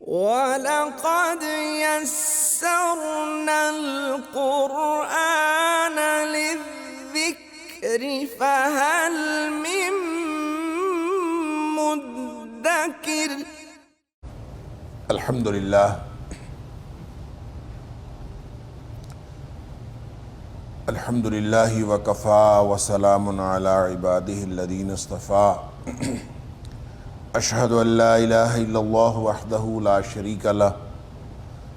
وَلَقَدْ يَسَّرْنَا الْقُرْآنَ لِلذِّكْرِ فَهَلْ مِن مُّدَّكِرٍ۔ الحمد للہ وکفیٰ وسلام علی عبادہ الذین اصطفیٰ۔ اشہد ان لا الہ الا اللہ وحدہ لا شریک لہ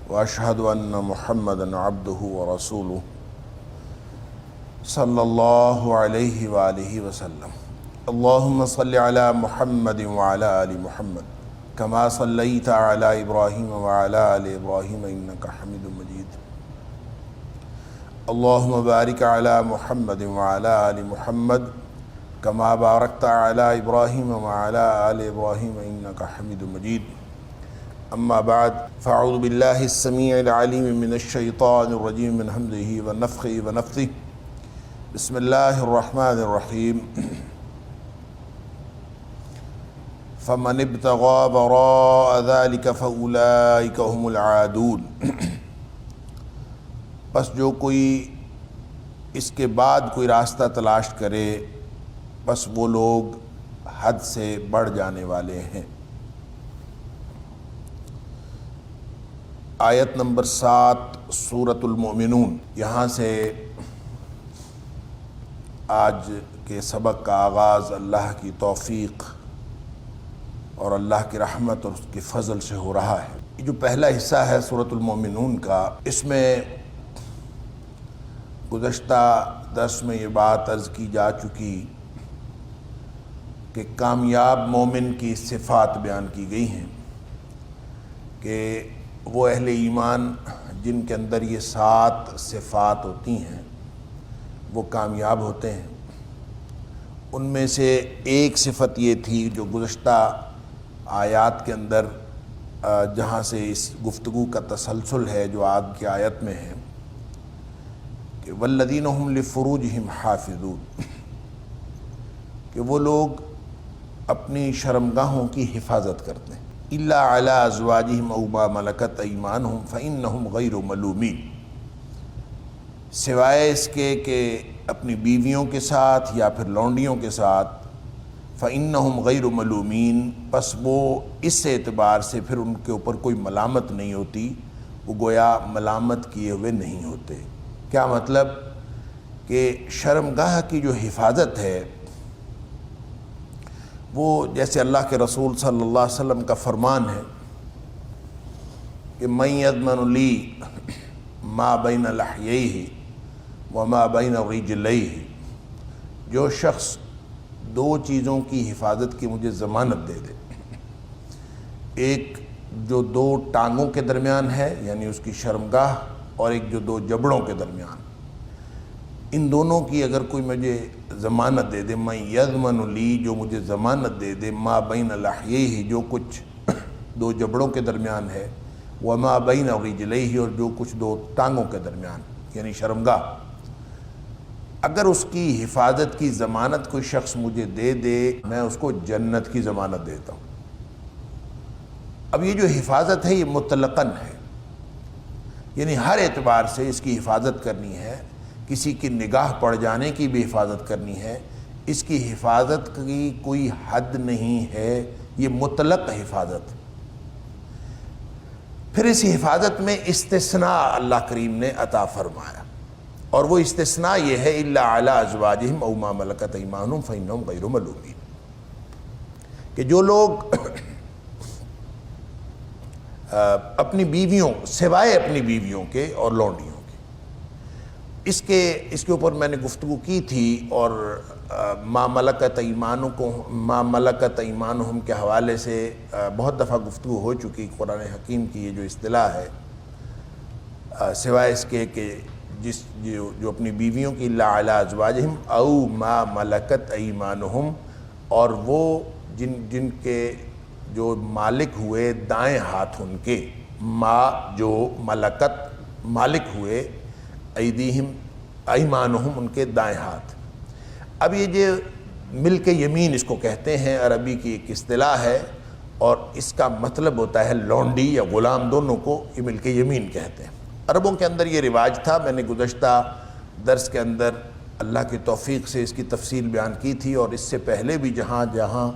واشہد ان محمدا عبدہ ورسولہ صلی اللہ علیہ وآلہ وسلم۔ اللہم صل علی محمد وعلی آل محمد کما صلیت علی ابراہیم وعلی آل ابراہیم انک حمید مجید۔ اللہم بارک علی محمد وعلی آل محمد کما بارکت علی ابراہیم وعلی آل ابراہیم انک حمید مجید۔ اما بعد فاعوذ باللہ السمیع العلیم من الشیطان الرجیم من حمدہ ونفخہ ونفثہ۔ بسم اللہ الرحمن الرحیم۔ فمن ابتغى وراء ذلك فأولئك هم العادون۔ بس جو کوئی اس کے بعد کوئی راستہ تلاش کرے بس وہ لوگ حد سے بڑھ جانے والے ہیں۔ آیت نمبر 7 سورۃ المؤمنون۔ یہاں سے آج کے سبق کا آغاز اللہ کی توفیق اور اللہ کی رحمت اور اس کے فضل سے ہو رہا ہے۔ یہ جو پہلا حصہ ہے سورۃ المؤمنون کا، اس میں گزشتہ درس میں یہ بات عرض کی جا چکی کہ کامیاب مومن کی صفات بیان کی گئی ہیں کہ وہ اہل ایمان جن کے اندر یہ 7 صفات ہوتی ہیں وہ کامیاب ہوتے ہیں۔ ان میں سے ایک صفت یہ تھی جو گزشتہ آیات کے اندر جہاں سے اس گفتگو کا تسلسل ہے جو آج کی آیت میں ہے کہ والذین هم لفروجہم حافظون، کہ وہ لوگ اپنی شرمگاہوں کی حفاظت کرتے ہیں۔ الا علی ازواجہم او ما ملکت ایمانہم فانہم غیر ملومین، سوائے اس کے کہ اپنی بیویوں کے ساتھ یا پھر لونڈیوں کے ساتھ، فانہم غیر ملومین، پس وہ اس اعتبار سے پھر ان کے اوپر کوئی ملامت نہیں ہوتی، وہ گویا ملامت کیے ہوئے نہیں ہوتے۔ کیا مطلب کہ شرمگاہ کی جو حفاظت ہے وہ جیسے اللہ کے رسول صلی اللہ علیہ وسلم کا فرمان ہے کہ من یضمن لی ما بین لحییہ وما بین رجلیہ، جو شخص 2 چیزوں کی حفاظت کی مجھے ضمانت دے دے، ایک جو 2 ٹانگوں کے درمیان ہے یعنی اس کی شرمگاہ، اور ایک جو 2 جبڑوں کے درمیان، ان دونوں کی اگر کوئی مجھے ضمانت دے دے، من یضمن لی، جو مجھے ضمانت دے دے، ما بین لحییہ، جو کچھ 2 جبڑوں کے درمیان ہے، وما بین رجلیہ، اور جو کچھ 2 ٹانگوں کے درمیان یعنی شرمگاہ، اگر اس کی حفاظت کی ضمانت کوئی شخص مجھے دے دے میں اس کو جنت کی ضمانت دیتا ہوں۔ اب یہ جو حفاظت ہے یہ مطلقاً ہے، یعنی ہر اعتبار سے اس کی حفاظت کرنی ہے، کسی کی نگاہ پڑ جانے کی بھی حفاظت کرنی ہے، اس کی حفاظت کی کوئی حد نہیں ہے، یہ مطلق حفاظت۔ پھر اس حفاظت میں استثناء اللہ کریم نے عطا فرمایا، اور وہ استثناء یہ ہے الا علی ازواجہم او ما ملکت ایمانہم فانہم غیر ملومین، کہ جو لوگ اپنی بیویوں سوائے اپنی بیویوں کے اور لونڈیوں کے، اس کے اوپر میں نے گفتگو کی تھی، اور ما ملکت ایمانہم کے حوالے سے بہت دفعہ گفتگو ہو چکی۔ قرآن حکیم کی یہ جو اصطلاح ہے سوائے اس کے کہ جو اپنی بیویوں کی الا علی ازواجہم او ما ملکت ایمانہم، اور وہ جن کے جو مالک ہوئے دائیں ہاتھ ان کے، ما جو ملکت مالک ہوئے، ایدیہم ایمانہم ان کے دائیں ہاتھ۔ اب یہ جو ملک یمین اس کو کہتے ہیں، عربی کی ایک اصطلاح ہے، اور اس کا مطلب ہوتا ہے لونڈی یا غلام، دونوں کو یہ مل کے یمین کہتے ہیں۔ عربوں کے اندر یہ رواج تھا، میں نے گزشتہ درس کے اندر اللہ کی توفیق سے اس کی تفصیل بیان کی تھی، اور اس سے پہلے بھی جہاں جہاں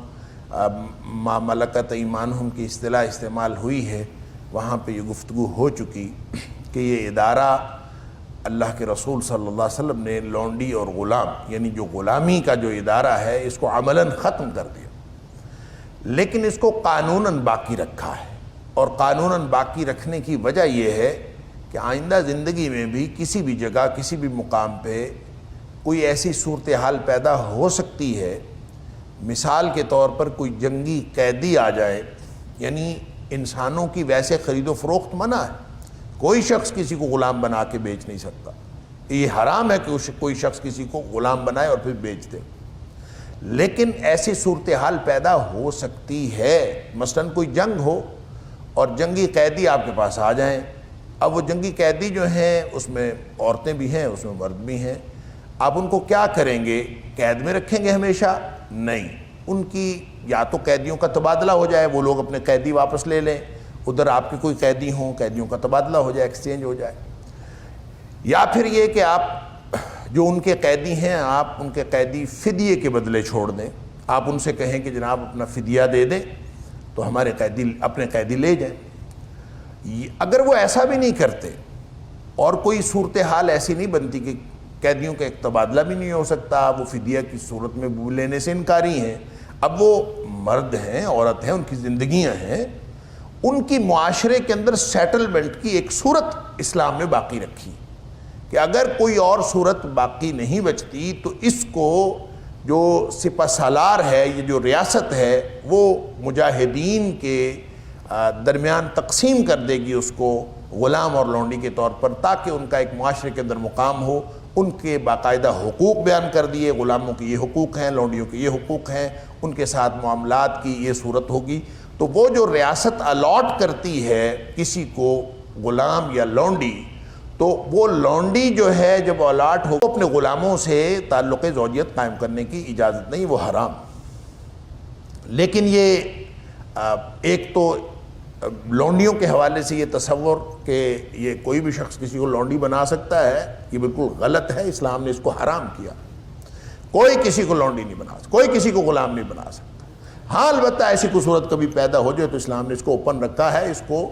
ما ملکت ایمانہم کی اصطلاح استعمال ہوئی ہے وہاں پہ یہ گفتگو ہو چکی کہ یہ ادارہ اللہ کے رسول صلی اللہ علیہ وسلم نے لونڈی اور غلام یعنی جو غلامی کا جو ادارہ ہے اس کو عملاً ختم کر دیا، لیکن اس کو قانوناً باقی رکھا ہے، اور قانوناً باقی رکھنے کی وجہ یہ ہے کہ آئندہ زندگی میں بھی کسی بھی جگہ کسی بھی مقام پہ کوئی ایسی صورتحال پیدا ہو سکتی ہے، مثال کے طور پر کوئی جنگی قیدی آ جائے، یعنی انسانوں کی ویسے خرید و فروخت منع ہے، کوئی شخص کسی کو غلام بنا کے بیچ نہیں سکتا، یہ حرام ہے کہ کوئی شخص کسی کو غلام بنائے اور پھر بیچ دے، لیکن ایسی صورتحال پیدا ہو سکتی ہے، مثلاً کوئی جنگ ہو اور جنگی قیدی آپ کے پاس آ جائیں۔ اب وہ جنگی قیدی جو ہیں اس میں عورتیں بھی ہیں، اس میں مرد بھی ہیں، آپ ان کو کیا کریں گے؟ قید میں رکھیں گے ہمیشہ؟ نہیں، ان کی یا تو قیدیوں کا تبادلہ ہو جائے، وہ لوگ اپنے قیدی واپس لے لیں، ادھر آپ کے کوئی قیدی ہوں، قیدیوں کا تبادلہ ہو جائے، ایکسچینج ہو جائے، یا پھر یہ کہ آپ جو ان کے قیدی ہیں آپ ان کے قیدی فدیے کے بدلے چھوڑ دیں، آپ ان سے کہیں کہ جناب اپنا فدیہ دے دیں تو ہمارے قیدی اپنے قیدی لے جائیں۔ اگر وہ ایسا بھی نہیں کرتے اور کوئی صورتحال ایسی نہیں بنتی کہ قیدیوں کا ایک تبادلہ بھی نہیں ہو سکتا، وہ فدیہ کی صورت میں لینے سے انکاری ہیں، اب وہ مرد ہیں، عورت ہیں، ان کی زندگیاں ہیں، ان کی معاشرے کے اندر سیٹلمنٹ کی ایک صورت اسلام نے باقی رکھی کہ اگر کوئی اور صورت باقی نہیں بچتی تو اس کو جو سپہ سالار ہے، یہ جو ریاست ہے، وہ مجاہدین کے درمیان تقسیم کر دے گی اس کو غلام اور لونڈی کے طور پر، تاکہ ان کا ایک معاشرے کے اندر مقام ہو، ان کے باقاعدہ حقوق بیان کر دیے، غلاموں کے یہ حقوق ہیں، لونڈیوں کے یہ حقوق ہیں، ان کے ساتھ معاملات کی یہ صورت ہوگی۔ تو وہ جو ریاست الاٹ کرتی ہے کسی کو غلام یا لونڈی، تو وہ لونڈی جو ہے جب الاٹ ہو اپنے غلاموں سے تعلق زوجیت قائم کرنے کی اجازت نہیں، وہ حرام۔ لیکن یہ ایک تو لونڈیوں کے حوالے سے یہ تصور کہ یہ کوئی بھی شخص کسی کو لونڈی بنا سکتا ہے، یہ بالکل غلط ہے، اسلام نے اس کو حرام کیا۔ کوئی کسی کو لونڈی نہیں بنا سکتا، کوئی کسی کو غلام نہیں بنا سکتا۔ ہاں البتہ ایسی کوئی صورت کبھی پیدا ہو جائے تو اسلام نے اس کو اوپن رکھا ہے، اس کو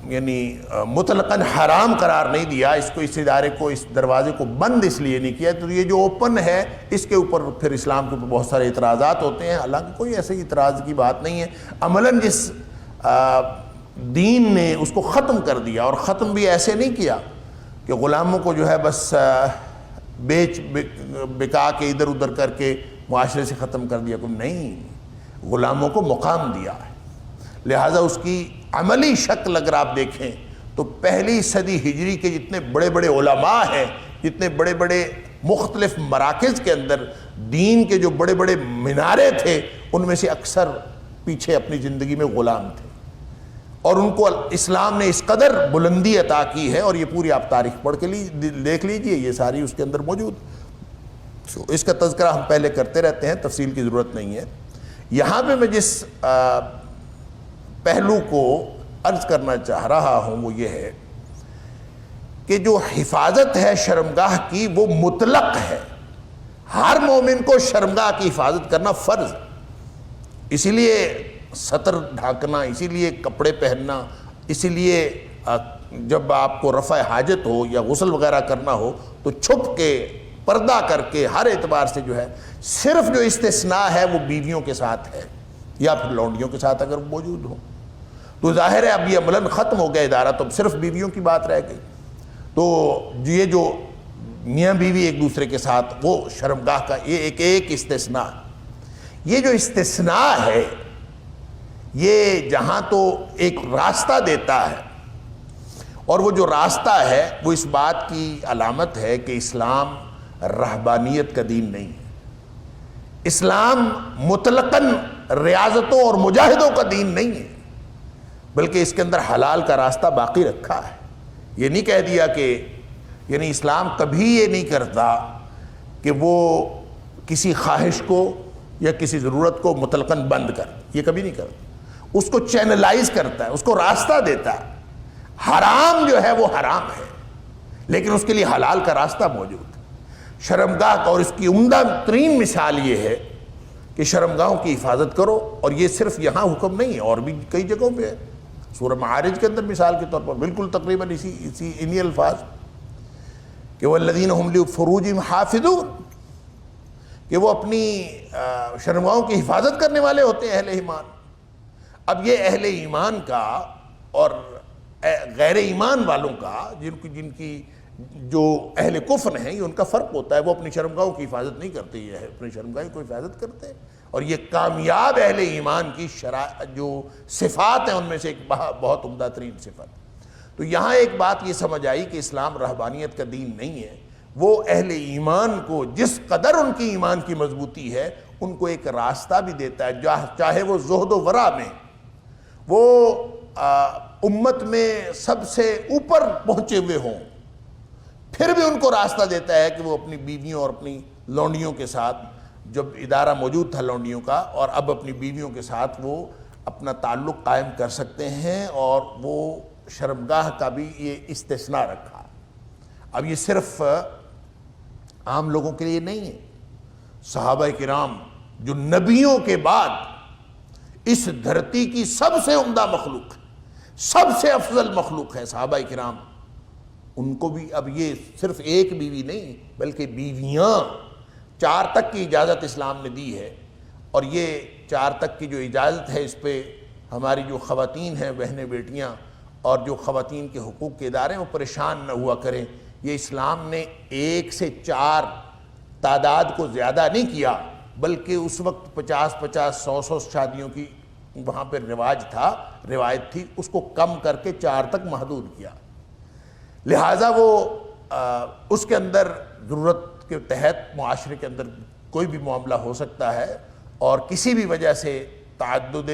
یعنی مطلقاً حرام قرار نہیں دیا، اس کو، اس ادارے کو، اس دروازے کو بند اس لیے نہیں کیا۔ تو یہ جو اوپن ہے اس کے اوپر پھر اسلام کے اوپر بہت سارے اعتراضات ہوتے ہیں، حالانکہ کوئی ایسے اعتراض کی بات نہیں ہے۔ عملاً جس دین نے اس کو ختم کر دیا، اور ختم بھی ایسے نہیں کیا کہ غلاموں کو جو ہے بس بیچ بکا کے ادھر ادھر کر کے معاشرے سے ختم کر دیا، کوئی نہیں، غلاموں کو مقام دیا ہے۔ لہٰذا اس کی عملی شکل اگر آپ دیکھیں تو پہلی صدی ہجری کے جتنے بڑے بڑے علماء ہیں، جتنے بڑے بڑے مختلف مراکز کے اندر دین کے جو بڑے بڑے مینارے تھے، ان میں سے اکثر پیچھے اپنی زندگی میں غلام تھے، اور ان کو اسلام نے اس قدر بلندی عطا کی ہے، اور یہ پوری آپ تاریخ پڑھ کے دیکھ لیجئے، یہ ساری اس کے اندر موجود۔ اس کا تذکرہ ہم پہلے کرتے رہتے ہیں، تفصیل کی ضرورت نہیں ہے۔ یہاں پہ میں جس پہلو کو عرض کرنا چاہ رہا ہوں وہ یہ ہے کہ جو حفاظت ہے شرمگاہ کی وہ مطلق ہے، ہر مومن کو شرمگاہ کی حفاظت کرنا فرض ہے۔ اسی لیے سطر ڈھانکنا، اسی لیے کپڑے پہننا، اسی لیے جب آپ کو رفع حاجت ہو یا غسل وغیرہ کرنا ہو تو چھپ کے پردہ کر کے ہر اعتبار سے جو ہے، صرف جو استثناء ہے وہ بیویوں کے ساتھ ہے یا پھر لونڈیوں کے ساتھ اگر موجود ہو، تو ظاہر ہے اب یہ عملاً ختم ہو گیا ادارہ، تو اب صرف بیویوں کی بات رہ گئی۔ تو یہ جو میاں بیوی ایک دوسرے کے ساتھ، وہ شرمگاہ کا یہ ایک استثناء، یہ جو استثناء ہے یہ جہاں تو ایک راستہ دیتا ہے، اور وہ جو راستہ ہے وہ اس بات کی علامت ہے کہ اسلام رہبانیت کا دین نہیں ہے، اسلام مطلقاً ریاضتوں اور مجاہدوں کا دین نہیں ہے، بلکہ اس کے اندر حلال کا راستہ باقی رکھا ہے۔ یہ نہیں کہہ دیا کہ یعنی اسلام کبھی یہ نہیں کرتا کہ وہ کسی خواہش کو یا کسی ضرورت کو مطلقاً بند کر، یہ کبھی نہیں کرتا، اس کو چینلائز کرتا ہے، اس کو راستہ دیتا ہے۔ حرام جو ہے وہ حرام ہے، لیکن اس کے لیے حلال کا راستہ موجود ہے۔ شرمگاہ کا، اور اس کی عمدہ ترین مثال یہ ہے کہ شرمگاہوں کی حفاظت کرو، اور یہ صرف یہاں حکم نہیں ہے، اور بھی کئی جگہوں پہ ہے۔ سورہ معارج کے اندر مثال کے طور پر بالکل تقریباً انہی الفاظ کہ والذین هم لفروجہم حافظون، کہ وہ اپنی شرمگاہوں کی حفاظت کرنے والے ہوتے ہیں اہل ایمان۔ اب یہ اہل ایمان کا اور غیر ایمان والوں کا، جن کی جو اہل کفر ہیں، یہ ان کا فرق ہوتا ہے۔ وہ اپنی شرمگاہوں کی حفاظت نہیں کرتے، یہ ہے اپنی شرمگاہوں کو حفاظت کرتے ہیں۔ اور یہ کامیاب اہل ایمان کی جو صفات ہیں ان میں سے ایک بہت عمدہ ترین صفت۔ تو یہاں ایک بات یہ سمجھ آئی کہ اسلام رہبانیت کا دین نہیں ہے، وہ اہل ایمان کو جس قدر ان کی ایمان کی مضبوطی ہے ان کو ایک راستہ بھی دیتا ہے، چاہے وہ زہد و ورع میں وہ امت میں سب سے اوپر پہنچے ہوئے ہوں، پھر بھی ان کو راستہ دیتا ہے کہ وہ اپنی بیویوں اور اپنی لونڈیوں کے ساتھ، جب ادارہ موجود تھا لونڈیوں کا، اور اب اپنی بیویوں کے ساتھ وہ اپنا تعلق قائم کر سکتے ہیں، اور وہ شرمگاہ کا بھی یہ استثناء رکھا۔ اب یہ صرف عام لوگوں کے لیے نہیں ہے، صحابہ کرام جو نبیوں کے بعد اس دھرتی کی سب سے عمدہ مخلوق ہے، سب سے افضل مخلوق ہے صحابہ کرام، ان کو بھی اب یہ صرف ایک بیوی نہیں بلکہ بیویاں 4 تک کی اجازت اسلام نے دی ہے۔ اور یہ 4 تک کی جو اجازت ہے، اس پہ ہماری جو خواتین ہیں، بہنیں بیٹیاں، اور جو خواتین کے حقوق کے ادارے ہیں وہ پریشان نہ ہوا کریں۔ یہ اسلام نے 1 سے 4 تعداد کو زیادہ نہیں کیا، بلکہ اس وقت 50-50 100 شادیوں کی وہاں پہ رواج تھا، روایت تھی، اس کو کم کر کے 4 تک محدود کیا۔ لہٰذا وہ اس کے اندر ضرورت کے تحت معاشرے کے اندر کوئی بھی معاملہ ہو سکتا ہے، اور کسی بھی وجہ سے تعدد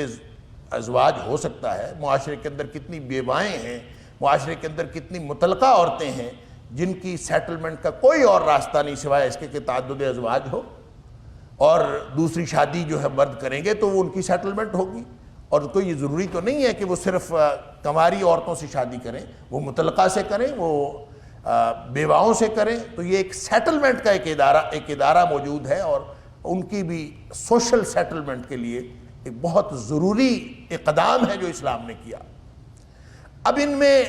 ازواج ہو سکتا ہے۔ معاشرے کے اندر کتنی بیوائیں ہیں، معاشرے کے اندر کتنی مطلقہ عورتیں ہیں جن کی سیٹلمنٹ کا کوئی اور راستہ نہیں سوائے اس کے کہ تعدد ازواج ہو، اور دوسری شادی جو ہے مرد کریں گے تو وہ ان کی سیٹلمنٹ ہوگی۔ اور کوئی یہ ضروری تو نہیں ہے کہ وہ صرف کنواری عورتوں سے شادی کریں، وہ مطلقہ سے کریں، وہ بیواؤں سے کریں۔ تو یہ ایک سیٹلمنٹ کا ایک ادارہ موجود ہے، اور ان کی بھی سوشل سیٹلمنٹ کے لیے ایک بہت ضروری اقدام ہے جو اسلام نے کیا۔ اب ان میں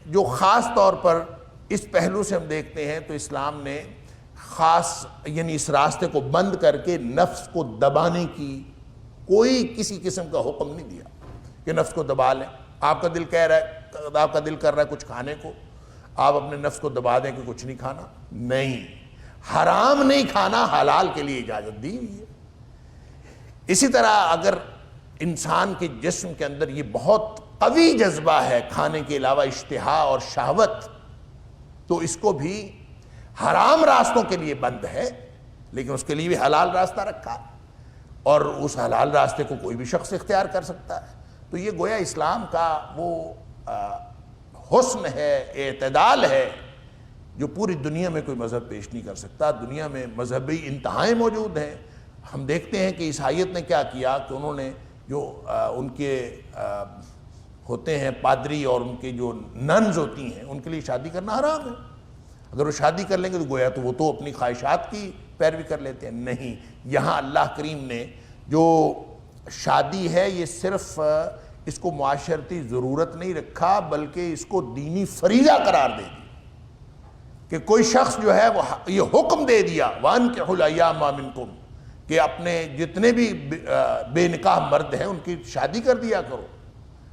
جو خاص طور پر اس پہلو سے ہم دیکھتے ہیں تو اسلام نے خاص یعنی اس راستے کو بند کر کے نفس کو دبانے کی کوئی کسی قسم کا حکم نہیں دیا کہ نفس کو دبا لیں۔ آپ کا دل کہہ رہا ہے، آپ کا دل کر رہا ہے کچھ کھانے کو، آپ اپنے نفس کو دبا دیں کہ کچھ نہیں کھانا، نہیں۔ حرام نہیں کھانا، حلال کے لیے اجازت دی ہوئی ہے۔ اسی طرح اگر انسان کے جسم کے اندر یہ بہت قوی جذبہ ہے کھانے کے علاوہ اشتہا اور شہوت، تو اس کو بھی حرام راستوں کے لیے بند ہے، لیکن اس کے لیے بھی حلال راستہ رکھا، اور اس حلال راستے کو کوئی بھی شخص اختیار کر سکتا ہے۔ تو یہ گویا اسلام کا وہ حسن ہے، اعتدال ہے، جو پوری دنیا میں کوئی مذہب پیش نہیں کر سکتا۔ دنیا میں مذہبی انتہائیں موجود ہیں۔ ہم دیکھتے ہیں کہ عیسائیت نے کیا کیا کہ انہوں نے جو ان کے ہوتے ہیں پادری اور ان کے جو ننز ہوتی ہیں، ان کے لیے شادی کرنا حرام ہے۔ اگر وہ شادی کر لیں گے تو گویا تو وہ تو اپنی خواہشات کی پیروی کر لیتے ہیں۔ نہیں، یہاں اللہ کریم نے جو شادی ہے یہ صرف اس کو معاشرتی ضرورت نہیں رکھا، بلکہ اس کو دینی فریضہ قرار دے دی کہ کوئی شخص جو ہے وہ یہ حکم دے دیا وَأَنكِحُوا الْأَيَامَ مِنكُمْ کہ اپنے جتنے بھی بے نکاح مرد ہیں ان کی شادی کر دیا کرو،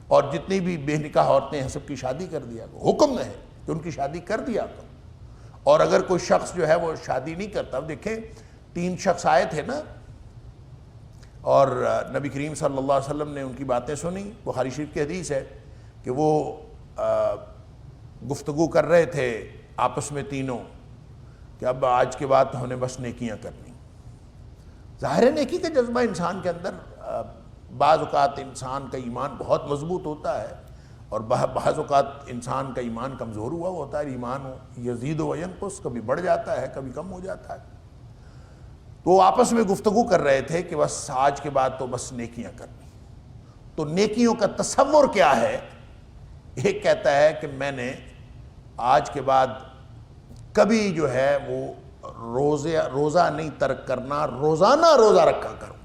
اور جتنی بھی بے نکاح عورتیں ہیں سب کی شادی کر دیا کرو۔ حکم ہے کہ ان کی شادی کر دیا کرو۔ اور اگر کوئی شخص جو ہے وہ شادی نہیں کرتا، دیکھیں 3 شخص آئے تھے نا، اور نبی کریم صلی اللہ علیہ وسلم نے ان کی باتیں سنی۔ بخاری شریف کی حدیث ہے کہ وہ گفتگو کر رہے تھے آپس میں تینوں کہ اب آج کے بعد تو ہمیں بس نیکیاں کرنی۔ ظاہر ہے نیکی کا جذبہ انسان کے اندر، بعض اوقات انسان کا ایمان بہت مضبوط ہوتا ہے، اور بعض اوقات انسان کا ایمان کمزور ہوا ہوتا ہے۔ ایمان یزید و ینقص، کبھی بڑھ جاتا ہے کبھی کم ہو جاتا ہے۔ تو آپس میں گفتگو کر رہے تھے کہ بس آج کے بعد تو بس نیکیاں کرنی۔ تو نیکیوں کا تصور کیا ہے؟ ایک کہتا ہے کہ میں نے آج کے بعد کبھی جو ہے وہ روزہ نہیں ترک کرنا، روزانہ روزہ رکھا کروں۔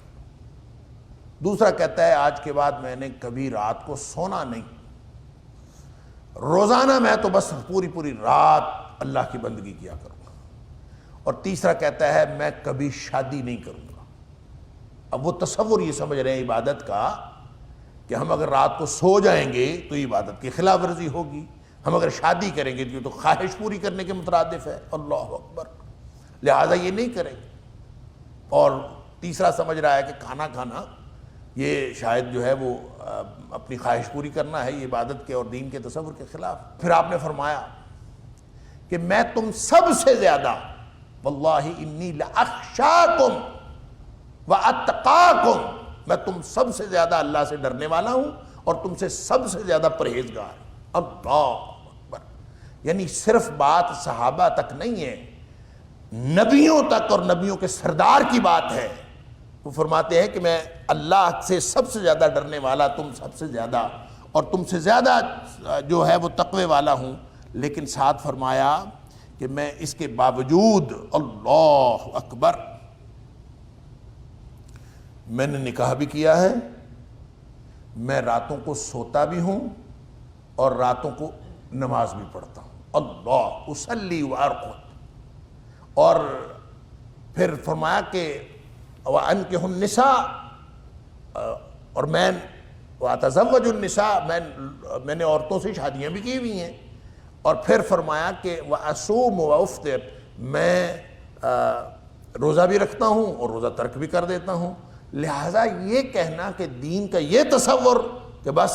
دوسرا کہتا ہے آج کے بعد میں نے کبھی رات کو سونا نہیں، روزانہ میں تو بس پوری رات اللہ کی بندگی کیا کروں گا۔ اور تیسرا کہتا ہے میں کبھی شادی نہیں کروں گا۔ اب وہ تصور یہ سمجھ رہے ہیں عبادت کا کہ ہم اگر رات کو سو جائیں گے تو عبادت کی خلاف ورزی ہوگی، ہم اگر شادی کریں گے تو خواہش پوری کرنے کے مترادف ہے۔ اللہ اکبر، لہذا یہ نہیں کریں گے۔ اور تیسرا سمجھ رہا ہے کہ کھانا کھانا یہ شاید جو ہے وہ اپنی خواہش پوری کرنا ہے، یہ عبادت کے اور دین کے تصور کے خلاف۔ پھر آپ نے فرمایا کہ میں تم سب سے زیادہ واللہ انی لاخشاکم واتقاکم، میں تم سب سے زیادہ اللہ سے ڈرنے والا ہوں اور تم سے سب سے زیادہ پرہیزگار۔ اللہ اکبر، یعنی صرف بات صحابہ تک نہیں ہے، نبیوں تک اور نبیوں کے سردار کی بات ہے۔ وہ فرماتے ہیں کہ میں اللہ سے سب سے زیادہ ڈرنے والا، تم سب سے زیادہ اور تم سے زیادہ جو ہے وہ تقوی والا ہوں، لیکن ساتھ فرمایا کہ میں اس کے باوجود اللہ اکبر میں نے نکاح بھی کیا ہے، میں راتوں کو سوتا بھی ہوں اور راتوں کو نماز بھی پڑھتا ہوں۔ اللہ اصلی وارقد۔ اور پھر فرمایا کہ وَأَنْكِحُ النِّسَاءَ، اور میں وَأَتَزَوَّجُ النِّسَاءَ، میں نے عورتوں سے شادیاں بھی کی ہوئی ہیں۔ اور پھر فرمایا کہ وَأَصُومُ وَأُفْطِرُ، میں روزہ بھی رکھتا ہوں اور روزہ ترک بھی کر دیتا ہوں۔ لہٰذا یہ کہنا کہ دین کا یہ تصور کہ بس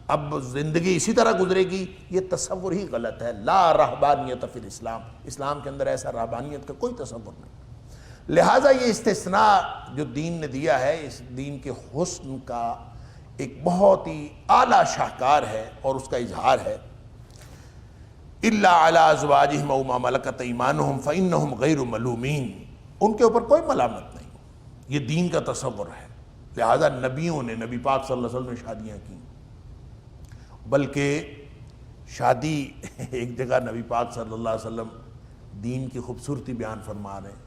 اب زندگی اسی طرح گزرے گی، یہ تصور ہی غلط ہے۔ لا رہبانیت فی الاسلام، اسلام کے اندر ایسا رہبانیت کا کوئی تصور نہیں۔ لہٰذا یہ استثناء جو دین نے دیا ہے، اس دین کے حسن کا ایک بہت ہی اعلیٰ شاہکار ہے اور اس کا اظہار ہے۔ الا علی ازواجہم او ما ملکت ایمانہم فانہم غیر ملومین، ان کے اوپر کوئی ملامت نہیں، یہ دین کا تصور ہے۔ لہذا نبیوں نے، نبی پاک صلی اللہ علیہ وسلم نے شادیاں کی، بلکہ شادی ایک جگہ نبی پاک صلی اللہ علیہ وسلم دین کی خوبصورتی بیان فرما رہے ہیں۔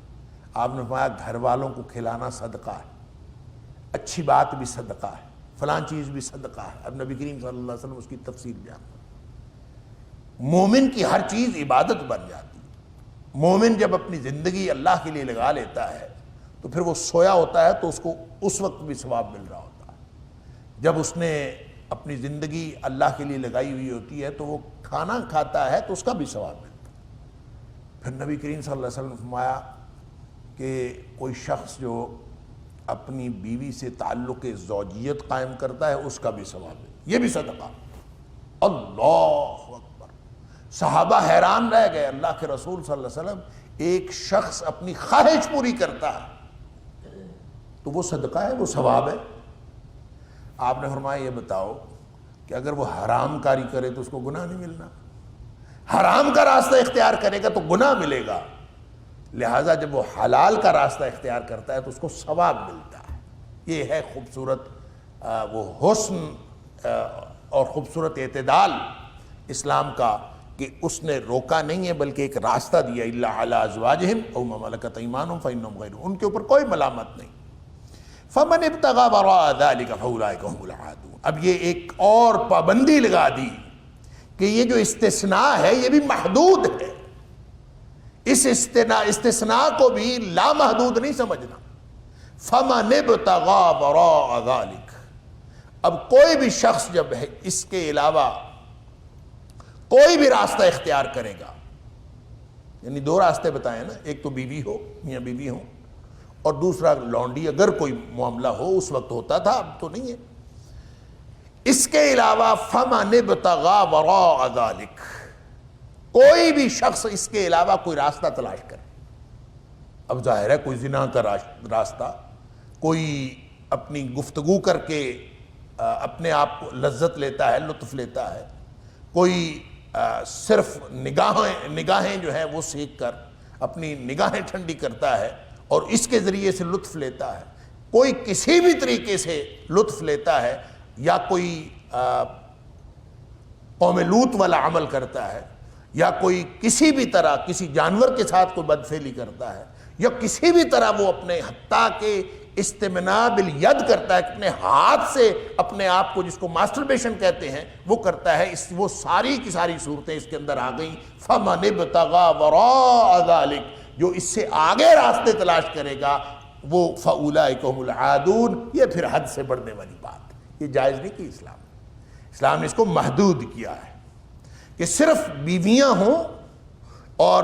آپ نے فرمایا گھر والوں کو کھلانا صدقہ ہے، اچھی بات بھی صدقہ ہے، فلان چیز بھی صدقہ ہے۔ اب نبی کریم صلی اللہ علیہ وسلم اس کی تفصیل بیان کریں۔ مومن کی ہر چیز عبادت بن جاتی ہے۔ مومن جب اپنی زندگی اللہ کے لیے لگا لیتا ہے تو پھر وہ سویا ہوتا ہے تو اس کو اس وقت بھی ثواب مل رہا ہوتا ہے، جب اس نے اپنی زندگی اللہ کے لیے لگائی ہوئی ہوتی ہے تو وہ کھانا کھاتا ہے تو اس کا بھی ثواب ملتا ہے۔ پھر نبی کریم صلی اللہ علیہ وسلم نے فرمایا کہ کوئی شخص جو اپنی بیوی سے تعلق زوجیت قائم کرتا ہے اس کا بھی ثواب ہے، یہ بھی صدقہ۔ اللہ اکبر، صحابہ حیران رہ گئے، اللہ کے رسول صلی اللہ علیہ وسلم ایک شخص اپنی خواہش پوری کرتا ہے تو وہ صدقہ ہے، وہ ثواب ہے۔ آپ نے فرمایا یہ بتاؤ کہ اگر وہ حرام کاری کرے تو اس کو گناہ نہیں ملنا؟ حرام کا راستہ اختیار کرے گا تو گناہ ملے گا، لہٰذا جب وہ حلال کا راستہ اختیار کرتا ہے تو اس کو ثواب ملتا ہے۔ یہ ہے خوبصورت وہ حسن اور خوبصورت اعتدال اسلام کا، کہ اس نے روکا نہیں ہے بلکہ ایک راستہ دیا۔ الا علی ازواجہم او ما ملکت ایمانہم فانہم غیر، ان کے اوپر کوئی ملامت نہیں۔ فمن ابتغى وراء ذلك فاولئک هم العادون۔ اب یہ ایک اور پابندی لگا دی کہ یہ جو استثناء ہے یہ بھی محدود ہے، اس استثناء کو بھی لامحدود نہیں سمجھنا۔ فمن ابتغى وراء ذلك، اب کوئی بھی شخص جب ہے اس کے علاوہ کوئی بھی راستہ اختیار کرے گا، یعنی دو راستے بتائے نا، ایک تو بیوی ہو، میاں بیوی ہو، اور دوسرا لونڈی اگر کوئی معاملہ ہو، اس وقت ہوتا تھا اب تو نہیں ہے۔ اس کے علاوہ فمن ابتغى وراء ذلك، کوئی بھی شخص اس کے علاوہ کوئی راستہ تلاش کرے۔ اب ظاہر ہے کوئی زنا کا راستہ، کوئی اپنی گفتگو کر کے اپنے آپ کو لذت لیتا ہے، لطف لیتا ہے، کوئی صرف نگاہیں جو ہیں وہ سیکھ کر اپنی نگاہیں ٹھنڈی کرتا ہے اور اس کے ذریعے سے لطف لیتا ہے، کوئی کسی بھی طریقے سے لطف لیتا ہے۔ یا کوئی قوم لوط والا عمل کرتا ہے، یا کوئی کسی بھی طرح کسی جانور کے ساتھ کوئی بدفعلی کرتا ہے، یا کسی بھی طرح وہ اپنے حتیٰ کہ استمناء بالید کرتا ہے، اپنے ہاتھ سے اپنے آپ کو، جس کو ماسٹربیشن کہتے ہیں، وہ کرتا ہے، وہ ساری کی ساری صورتیں اس کے اندر آ گئیں۔ فَمَنِ ابْتَغَىٰ وَرَاءَ ذَلِكَ، جو اس سے آگے راستے تلاش کرے گا وہ فَأُولَٰئِكَ هُمُ الْعَادُونَ، یہ پھر حد سے بڑھنے والی بات ہے، یہ جائز نہیں کی اسلام نے اس کو محدود کیا ہے کہ صرف بیویاں ہوں اور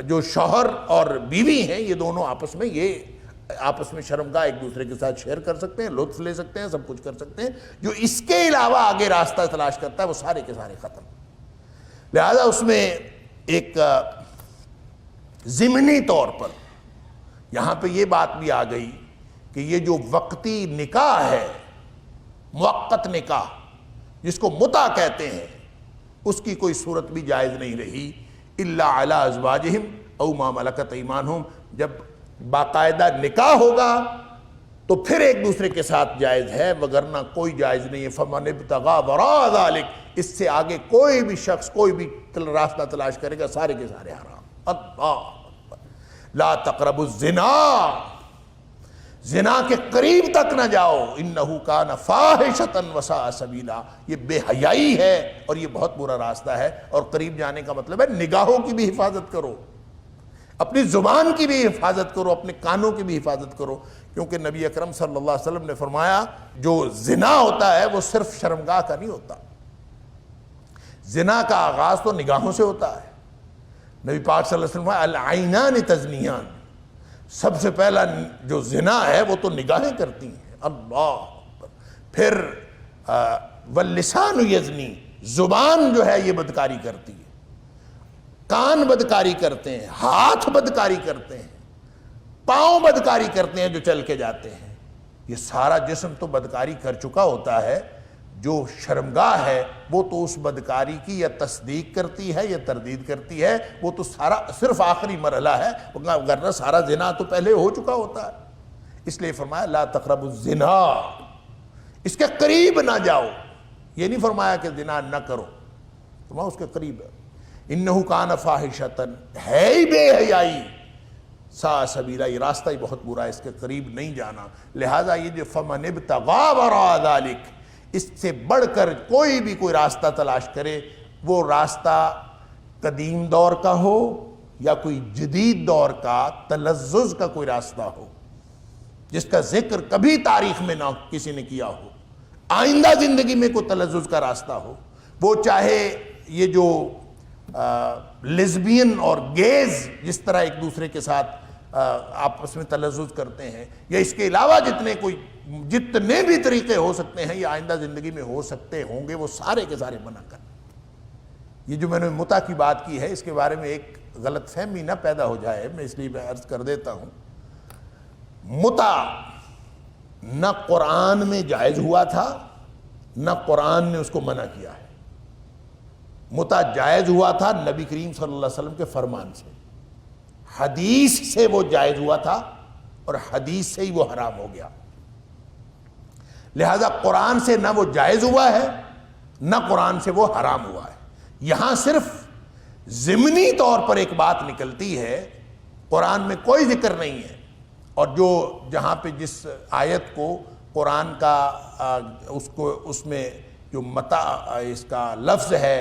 جو شوہر اور بیوی ہیں یہ دونوں آپس میں شرمگاہ ایک دوسرے کے ساتھ شیئر کر سکتے ہیں، لطف لے سکتے ہیں، سب کچھ کر سکتے ہیں۔ جو اس کے علاوہ آگے راستہ تلاش کرتا ہے وہ سارے کے سارے ختم۔ لہذا اس میں ایک ضمنی طور پر یہاں پہ یہ بات بھی آ گئی کہ یہ جو وقتی نکاح ہے، موقت نکاح جس کو متع کہتے ہیں، اس کی کوئی صورت بھی جائز نہیں رہی الا علی ازواجہم او ما ملکت ایمانہم۔ جب باقاعدہ نکاح ہوگا تو پھر ایک دوسرے کے ساتھ جائز ہے، وگرنہ کوئی جائز نہیں ہے۔ فمن ابتغى وراء ذلك، اس سے آگے کوئی بھی شخص کوئی بھی راستہ تلاش کرے گا، سارے کے سارے حرام۔ اللہ لا تقربوا الزنا، زنا کے قریب تک نہ جاؤ، انہ کان فاحشۃ وساء سبیلا، یہ بے حیائی ہے اور یہ بہت برا راستہ ہے۔ اور قریب جانے کا مطلب ہے نگاہوں کی بھی حفاظت کرو، اپنی زبان کی بھی حفاظت کرو، اپنے کانوں کی بھی حفاظت کرو، کیونکہ نبی اکرم صلی اللہ علیہ وسلم نے فرمایا جو زنا ہوتا ہے وہ صرف شرمگاہ کا نہیں ہوتا، زنا کا آغاز تو نگاہوں سے ہوتا ہے۔ نبی پاک صلی اللہ علیہ وسلم فرمایا العینان تزنیان، سب سے پہلا جو زنا ہے وہ تو نگاہیں کرتی ہیں، اللہ۔ پھر واللسان یزنی، زبان جو ہے یہ بدکاری کرتی ہے، کان بدکاری کرتے ہیں، ہاتھ بدکاری کرتے ہیں، پاؤں بدکاری کرتے ہیں جو چل کے جاتے ہیں۔ یہ سارا جسم تو بدکاری کر چکا ہوتا ہے، جو شرمگاہ ہے وہ تو اس بدکاری کی یا تصدیق کرتی ہے یا تردید کرتی ہے، وہ تو سارا صرف آخری مرحلہ ہے، ورنہ سارا زنا تو پہلے ہو چکا ہوتا ہے۔ اس لیے فرمایا لا تقربوا الزنا، اس کے قریب نہ جاؤ، یہ نہیں فرمایا کہ زنا نہ کرو، فرمایا اس کے قریب ہے۔ انہ کان فاحشۃ، ہے ہی بے حیائی، ساء سبیلا، یہ راستہ ہی بہت برا ہے، اس کے قریب نہیں جانا۔ لہٰذا یہ جو فمن ابتغى وراء ذلک، اس سے بڑھ کر کوئی بھی کوئی راستہ تلاش کرے، وہ راستہ قدیم دور کا ہو یا کوئی جدید دور کا تلذذ کا کوئی راستہ ہو جس کا ذکر کبھی تاریخ میں نہ کسی نے کیا ہو، آئندہ زندگی میں کوئی تلذذ کا راستہ ہو، وہ چاہے یہ جو لیزبین اور گیز جس طرح ایک دوسرے کے ساتھ آپس میں تلذذ کرتے ہیں، یا اس کے علاوہ جتنے بھی طریقے ہو سکتے ہیں یہ آئندہ زندگی میں ہو سکتے ہوں گے، وہ سارے کے سارے منع کر۔ یہ جو میں نے متع کی بات کی ہے اس کے بارے میں ایک غلط فہمی نہ پیدا ہو جائے، میں اس لیے عرض کر دیتا ہوں، متع نہ قرآن میں جائز ہوا تھا نہ قرآن نے اس کو منع کیا ہے۔ متع جائز ہوا تھا نبی کریم صلی اللہ علیہ وسلم کے فرمان سے، حدیث سے وہ جائز ہوا تھا اور حدیث سے ہی وہ حرام ہو گیا۔ لہذا قرآن سے نہ وہ جائز ہوا ہے نہ قرآن سے وہ حرام ہوا ہے۔ یہاں صرف ضمنی طور پر ایک بات نکلتی ہے، قرآن میں کوئی ذکر نہیں ہے، اور جو جہاں پہ جس آیت کو قرآن کا اس میں جو متاع اس کا لفظ ہے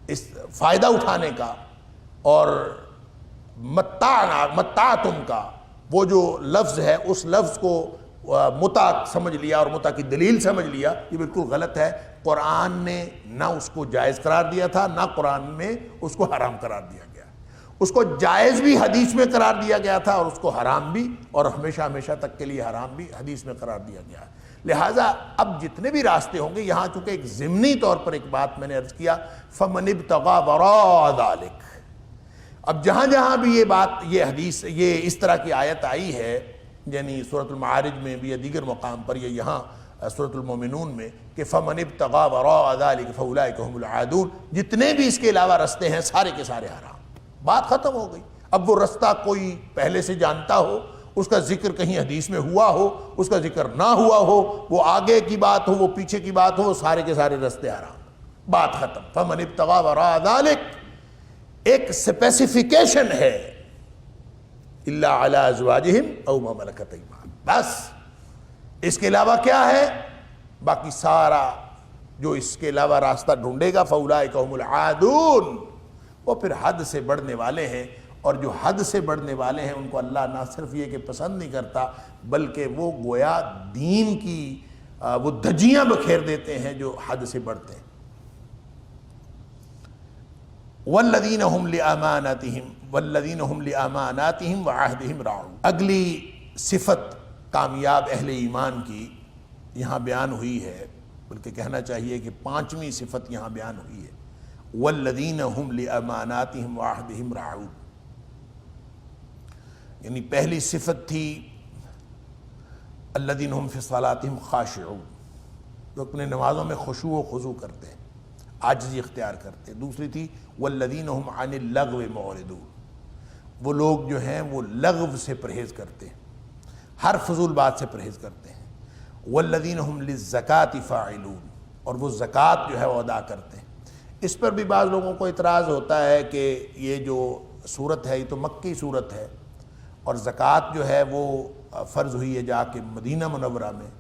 اس فائدہ اٹھانے کا، اور متعتم کا وہ جو لفظ ہے اس لفظ کو متع سمجھ لیا اور متع کی دلیل سمجھ لیا، یہ بالکل غلط ہے۔ قرآن نے نہ اس کو جائز قرار دیا تھا نہ قرآن میں اس کو حرام قرار دیا گیا، اس کو جائز بھی حدیث میں قرار دیا گیا تھا اور اس کو حرام بھی، اور ہمیشہ ہمیشہ تک کے لیے حرام بھی حدیث میں قرار دیا گیا ہے۔ لہٰذا اب جتنے بھی راستے ہوں گے، یہاں چونکہ ایک ضمنی طور پر ایک بات میں نے عرض کیا فمن ابتغى وراء ذلك، اب جہاں جہاں بھی یہ بات، یہ حدیث، یہ اس طرح کی آیت آئی ہے، یعنی سورۃ المعارج میں بھی یا دیگر مقام پر، یا یہاں سورۃ المومنون میں کہ فمن ابتغى وراء ذلك فاولئک هم العادون، جتنے بھی اس کے علاوہ رستے ہیں سارے کے سارے حرام، بات ختم ہو گئی۔ اب وہ رستہ کوئی پہلے سے جانتا ہو اس کا ذکر کہیں حدیث میں ہوا ہو، اس کا ذکر نہ ہوا ہو، وہ آگے کی بات ہو، وہ پیچھے کی بات ہو، وہ سارے کے سارے رستے حرام، بات ختم۔ فمن ابتغى وراء ذلك ایک سپیسیفیکیشن ہے، الا علی ازواجہم او ما ملکت ایمانہم، بس اس کے علاوہ کیا ہے؟ باقی سارا جو اس کے علاوہ راستہ ڈھونڈے گا فاولئک هم العادون، وہ پھر حد سے بڑھنے والے ہیں، اور جو حد سے بڑھنے والے ہیں ان کو اللہ نہ صرف یہ کہ پسند نہیں کرتا، بلکہ وہ گویا دین کی وہ دھجیاں بکھیر دیتے ہیں جو حد سے بڑھتے ہیں۔ والذین هم لأماناتهم وعہدہم راعون، اگلی صفت کامیاب اہل ایمان کی یہاں بیان ہوئی ہے، بلکہ کہنا چاہیے کہ پانچویں صفت یہاں بیان ہوئی ہے، والذین هم لأماناتهم وعہدہم راعون، یعنی پہلی صفت تھی الذین هم فی صلاتہم خاشعون، جو اپنے نمازوں میں خشوع و خضوع کرتے ہیں، عاجزی اختیار کرتے ہیں۔ دوسری تھی والذین هم عن اللغو معرضون، وہ لوگ جو ہیں وہ لغو سے پرہیز کرتے ہیں، ہر فضول بات سے پرہیز کرتے ہیں۔ والذین هم للزکاۃ فاعلون، اور وہ زکوٰۃ جو ہے وہ ادا کرتے ہیں۔ اس پر بھی بعض لوگوں کو اعتراض ہوتا ہے کہ یہ جو صورت ہے یہ تو مکی صورت ہے، اور زکوٰۃ جو ہے وہ فرض ہوئی ہے جا کے مدینہ منورہ میں،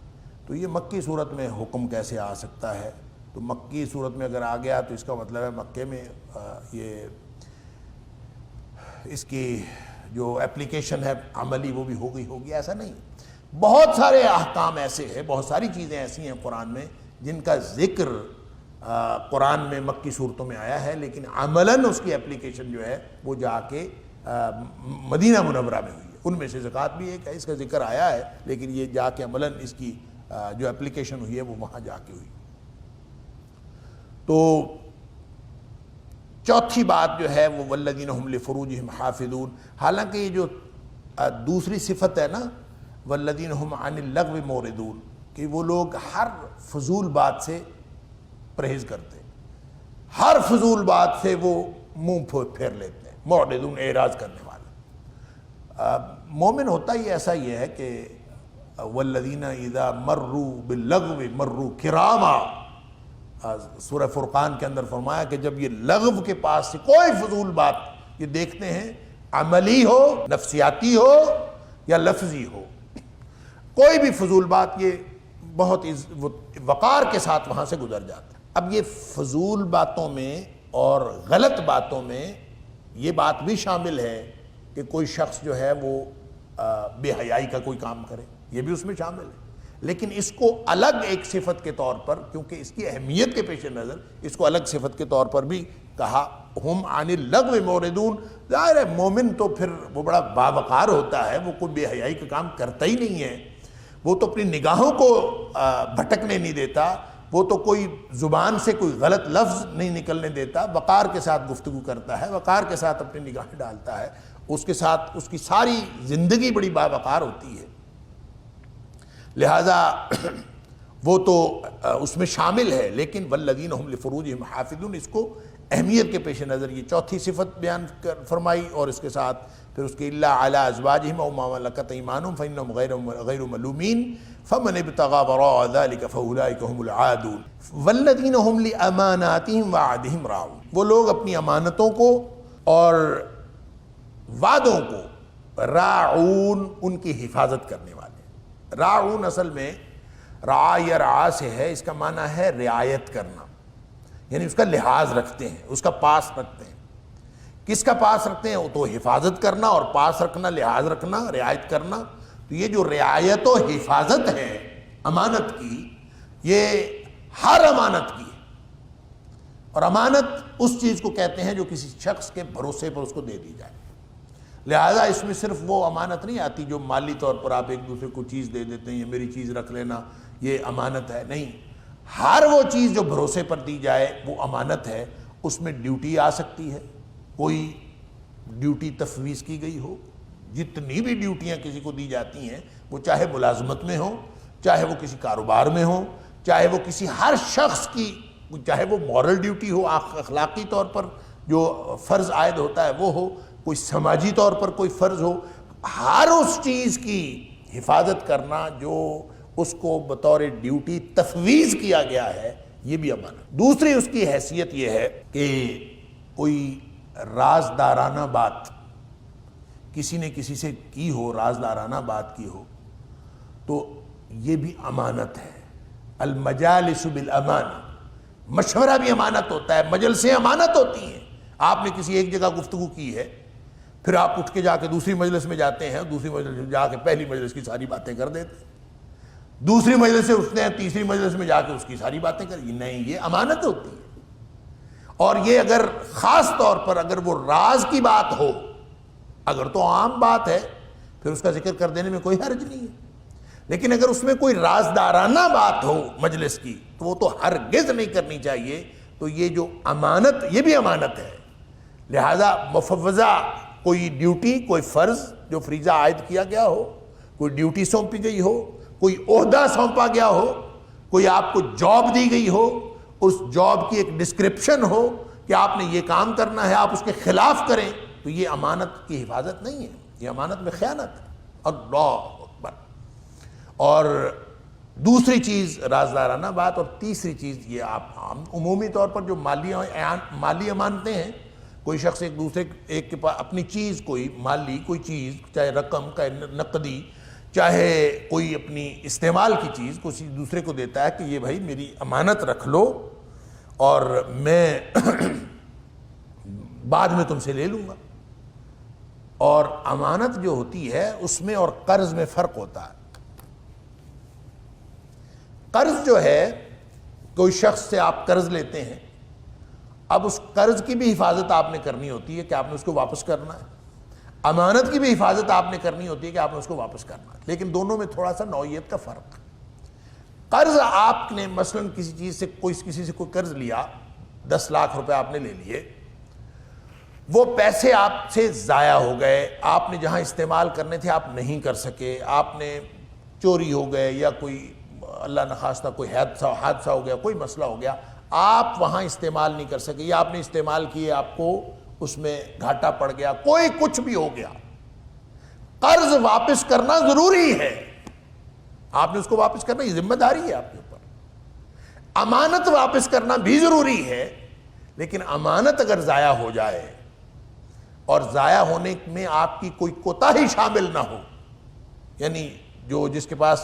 تو یہ مکی صورت میں حکم کیسے آ سکتا ہے؟ تو مکی صورت میں اگر آ گیا تو اس کا مطلب ہے مکے میں یہ اس کی جو اپلیکیشن ہے عملی وہ بھی ہوگی، ایسا نہیں۔ بہت سارے احکام ایسے ہیں، بہت ساری چیزیں ایسی ہیں قرآن میں جن کا ذکر قرآن میں مکی صورتوں میں آیا ہے، لیکن عملاً اس کی اپلیکیشن جو ہے وہ جا کے مدینہ منورہ میں ہوئی ہے۔ ان میں سے زکوٰۃ بھی ایک ہے، اس کا ذکر آیا ہے لیکن یہ جا کے عملاً اس کی جو اپلیکیشن ہوئی ہے وہ وہاں جا کے ہوئی۔ تو چوتھی بات جو ہے وہ والذین هم لفروجہم حافظون، حالانکہ یہ جو دوسری صفت ہے نا والذین هم عن اللغو معرضون، کہ وہ لوگ ہر فضول بات سے پرہیز کرتے ہیں، ہر فضول بات سے وہ منہ پھیر لیتے ہیں، معرضون اعراض کرنے والے۔ مومن ہوتا ہی ایسا ہی ہے کہ والذین اذا مروا باللغو مروا کراما، سورہ فرقان کے اندر فرمایا کہ جب یہ لغو کے پاس سے کوئی فضول بات یہ دیکھتے ہیں، عملی ہو، نفسیاتی ہو یا لفظی ہو، کوئی بھی فضول بات یہ بہت وقار کے ساتھ وہاں سے گزر جاتا ہے۔ اب یہ فضول باتوں میں اور غلط باتوں میں یہ بات بھی شامل ہے کہ کوئی شخص جو ہے وہ بے حیائی کا کوئی کام کرے، یہ بھی اس میں شامل ہے، لیکن اس کو الگ ایک صفت کے طور پر، کیونکہ اس کی اہمیت کے پیش نظر اس کو الگ صفت کے طور پر بھی کہا، ہم عن اللغو معرضون۔ ظاہر ہے مومن تو پھر وہ بڑا باوقار ہوتا ہے، وہ کوئی بے حیائی کا کام کرتا ہی نہیں ہے، وہ تو اپنی نگاہوں کو بھٹکنے نہیں دیتا، وہ تو کوئی زبان سے کوئی غلط لفظ نہیں نکلنے دیتا، وقار کے ساتھ گفتگو کرتا ہے، وقار کے ساتھ اپنی نگاہیں ڈالتا ہے، اس کے ساتھ اس کی ساری زندگی بڑی باوقار ہوتی ہے، لہذا وہ تو اس میں شامل ہے۔ لیکن والذین هم لفروجہم حافظون، اس کو اہمیت کے پیش نظر یہ چوتھی صفت بیان فرمائی، اور اس کے ساتھ پھر اس کے الا علی ازواجہم او ما ملکت ایمانہم فانہم غیر ملومین فمن ابتغى وراء ذلك فاولئک هم العادون والذین هم لاماناتہم وعہدہم راعون، وہ لوگ اپنی امانتوں کو اور وعدوں کو راعون، ان کی حفاظت کرنے والے۔ راعون اصل میں رعا یا رعا سے ہے، اس کا معنی ہے رعایت کرنا، یعنی اس کا لحاظ رکھتے ہیں، اس کا پاس رکھتے ہیں۔ کس کا پاس رکھتے ہیں؟ وہ تو حفاظت کرنا اور پاس رکھنا، لحاظ رکھنا، رعایت کرنا۔ تو یہ جو رعایت و حفاظت ہے امانت کی، یہ ہر امانت کی ہے، اور امانت اس چیز کو کہتے ہیں جو کسی شخص کے بھروسے پر اس کو دے دی جائے۔ لہذا اس میں صرف وہ امانت نہیں آتی جو مالی طور پر آپ ایک دوسرے کو چیز دے دیتے ہیں، یہ میری چیز رکھ لینا، یہ امانت ہے، نہیں، ہر وہ چیز جو بھروسے پر دی جائے وہ امانت ہے۔ اس میں ڈیوٹی آ سکتی ہے، کوئی ڈیوٹی تفویض کی گئی ہو، جتنی بھی ڈیوٹیاں کسی کو دی جاتی ہیں، وہ چاہے ملازمت میں ہوں، چاہے وہ کسی کاروبار میں ہوں، چاہے وہ کسی ہر شخص کی، چاہے وہ مورل ڈیوٹی ہو، اخلاقی طور پر جو فرض عائد ہوتا ہے وہ ہو، کوئی سماجی طور پر کوئی فرض ہو، ہر اس چیز کی حفاظت کرنا جو اس کو بطور ڈیوٹی تفویض کیا گیا ہے، یہ بھی امانت۔ دوسری اس کی حیثیت یہ ہے کہ کوئی رازدارانہ بات کسی نے کسی سے کی ہو، رازدارانہ بات کی ہو، تو یہ بھی امانت ہے۔ المجالس بالامانہ، مشورہ بھی امانت ہوتا ہے، مجلسیں امانت ہوتی ہیں۔ آپ نے کسی ایک جگہ گفتگو کی ہے، پھر آپ اٹھ کے جا کے دوسری مجلس میں جاتے ہیں، دوسری مجلس میں جا کے پہلی مجلس کی ساری باتیں کر دیتے ہیں، دوسری مجلس سے اٹھتے ہیں، تیسری مجلس میں جا کے اس کی ساری باتیں کر، نہیں، یہ امانت ہوتی ہے۔ اور یہ اگر خاص طور پر اگر وہ راز کی بات ہو، اگر تو عام بات ہے پھر اس کا ذکر کر دینے میں کوئی حرج نہیں ہے، لیکن اگر اس میں کوئی رازدارانہ بات ہو مجلس کی تو وہ تو ہرگز نہیں کرنی چاہیے۔ تو یہ جو امانت، یہ بھی امانت ہے۔ لہذا مفوضہ کوئی ڈیوٹی، کوئی فرض جو فریضہ عائد کیا گیا ہو، کوئی ڈیوٹی سونپی گئی ہو، کوئی عہدہ سونپا گیا ہو، کوئی آپ کو جاب دی گئی ہو، اس جاب کی ایک ڈسکرپشن ہو کہ آپ نے یہ کام کرنا ہے، آپ اس کے خلاف کریں، تو یہ امانت کی حفاظت نہیں ہے، یہ امانت میں خیانت ہے۔ اللہ اکبر۔ اور دوسری چیز رازدارانہ بات، اور تیسری چیز یہ آپ عمومی طور پر جو مالی امانتیں ہیں، کوئی شخص ایک دوسرے ایک کے پاس اپنی چیز، کوئی مالی کوئی چیز، چاہے رقم کا نقدی، چاہے کوئی اپنی استعمال کی چیز کسی دوسرے کو دیتا ہے کہ یہ بھائی میری امانت رکھ لو اور میں بعد میں تم سے لے لوں گا۔ اور امانت جو ہوتی ہے اس میں اور قرض میں فرق ہوتا ہے۔ قرض جو ہے، کوئی شخص سے آپ قرض لیتے ہیں، اب اس قرض کی بھی حفاظت آپ نے کرنی ہوتی ہے کہ آپ نے اس کو واپس کرنا ہے، امانت کی بھی حفاظت آپ نے کرنی ہوتی ہے کہ آپ نے اس کو واپس کرنا ہے، لیکن دونوں میں تھوڑا سا نوعیت کا فرق ہے۔ قرض آپ نے مثلا کسی چیز سے کسی سے کوئی قرض لیا، 10 لاکھ روپے آپ نے لے لیے، وہ پیسے آپ سے ضائع ہو گئے، آپ نے جہاں استعمال کرنے تھے آپ نہیں کر سکے، آپ نے چوری ہو گئے یا کوئی اللہ نخواستہ کوئی حادثہ ہو گیا، کوئی مسئلہ ہو گیا، آپ وہاں استعمال نہیں کر سکے، یا آپ نے استعمال کیے، آپ کو اس میں گھاٹا پڑ گیا، کوئی کچھ بھی ہو گیا، قرض واپس کرنا ضروری ہے، آپ نے اس کو واپس کرنا، یہ ذمہ داری ہے آپ کے اوپر۔ امانت واپس کرنا بھی ضروری ہے، لیکن امانت اگر ضائع ہو جائے اور ضائع ہونے میں آپ کی کوئی کوتاہی شامل نہ ہو، یعنی جس کے پاس